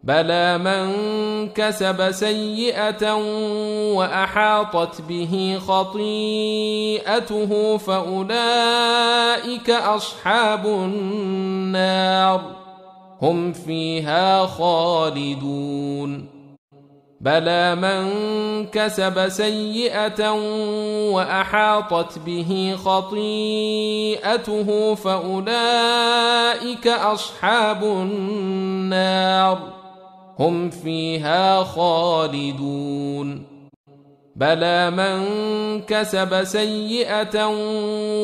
بلى من كسب سيئة وأحاطت به خطيئته فأولئك أصحاب النار هم فيها خالدون بلى من كسب سيئة وأحاطت به خطيئته فأولئك أصحاب النار هم فيها خالدون بلى من كسب سيئة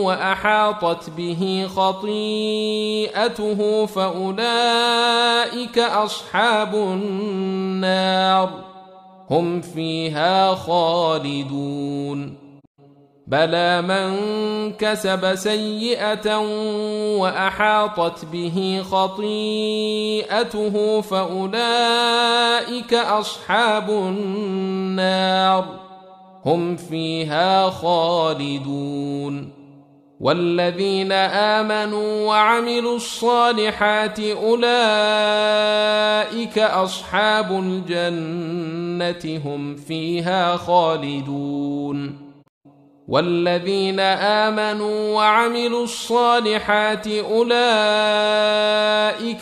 وأحاطت به خطيئته فأولئك أصحاب النار هم فيها خالدون بلى من كسب سيئة وأحاطت به خطيئته فأولئك أصحاب النار هم فيها خالدون والذين آمنوا وعملوا الصالحات أولئك أصحاب الجنة هم فيها خالدون والذين آمنوا وعملوا الصالحات أولئك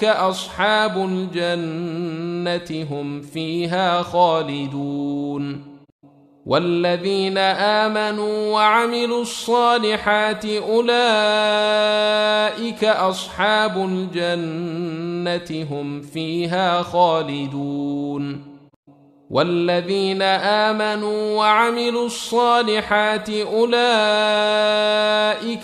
أصحاب الجنة هم فيها خالدون والذين آمنوا وعملوا الصالحات أولئك أصحاب الجنة هم فيها خالدون والذين آمنوا وعملوا الصالحات أولئك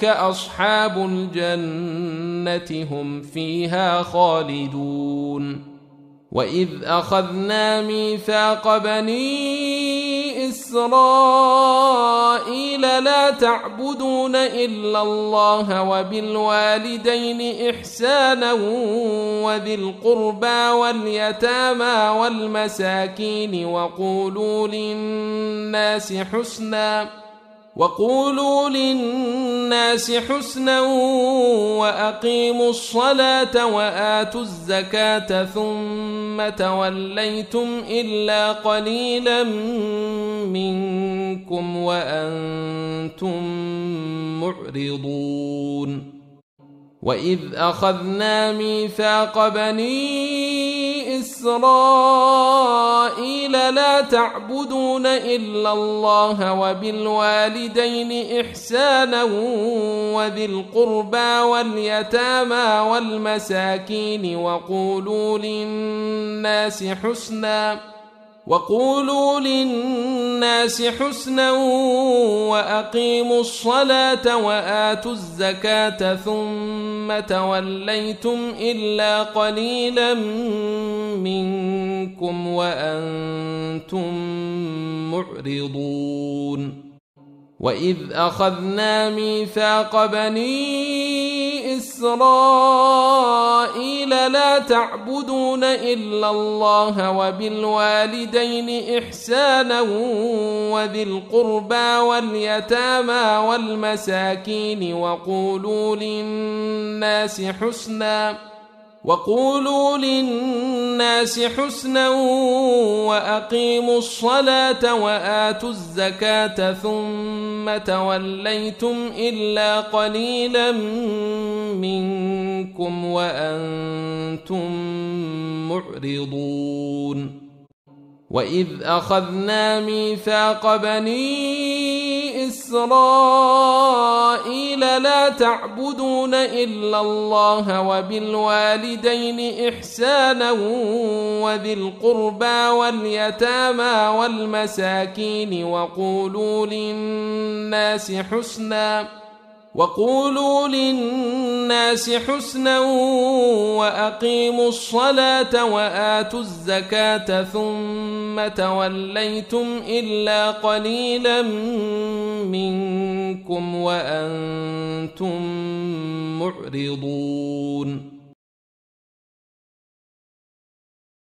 أصحاب الجنة هم فيها خالدون وإذ أخذنا ميثاق بني إسرائيل لا تعبدون إلا الله وبالوالدين إحسانا وذي القربى واليتامى والمساكين وقولوا للناس حسنا وأقيموا الصلاة وآتوا الزكاة ثم توليتم إلا قليلا منكم وأنتم معرضون وإذ أخذنا ميثاق بني إسرائيل لا تعبدون إلا الله وبالوالدين إحسانا وذي القربى واليتامى والمساكين وقولوا للناس حسنا وأقيموا الصلاة وآتوا الزكاة ثم توليتم إلا قليلا منكم وأنتم معرضون وإذ أخذنا ميثاق بني إسرائيل لا تعبدون إلا الله وبالوالدين إحسانا وذي القربى واليتامى والمساكين وقولوا للناس حسنا وأقيموا الصلاة وآتوا الزكاة ثم توليتم إلا قليلا منكم وأنتم معرضون وإذ أخذنا ميثاق بني إسرائيل لا تعبدون إلا الله وبالوالدين إحسانا وذي القربى واليتامى والمساكين وقولوا للناس حسنا وأقيموا الصلاة وآتوا الزكاة ثم توليتم إلا قليلا منكم وأنتم معرضون